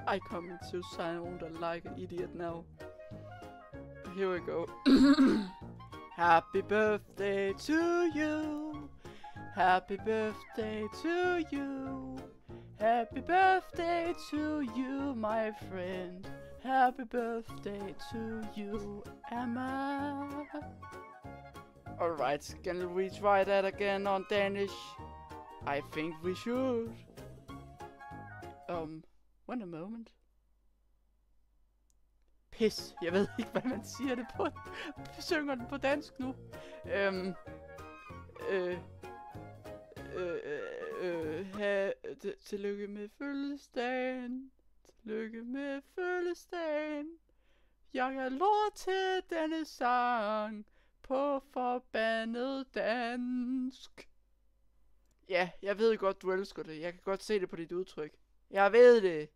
I coming to sound like an idiot now. Here we go. Happy birthday to you. Happy birthday to you. Happy birthday to you, my friend. Happy birthday to you, Emma. Alright, can we try that again on Danish? I think we should. One a moment. Pis, jeg ved ikke, hvad man siger det på. Vi synger den på dansk nu. Tillykke med fødselsdagen. Tillykke med fødselsdagen. Jeg er lort til denne sang på forbandet dansk. Ja, jeg ved godt, du elsker det. Jeg kan godt se det på dit udtryk. Jeg ved det.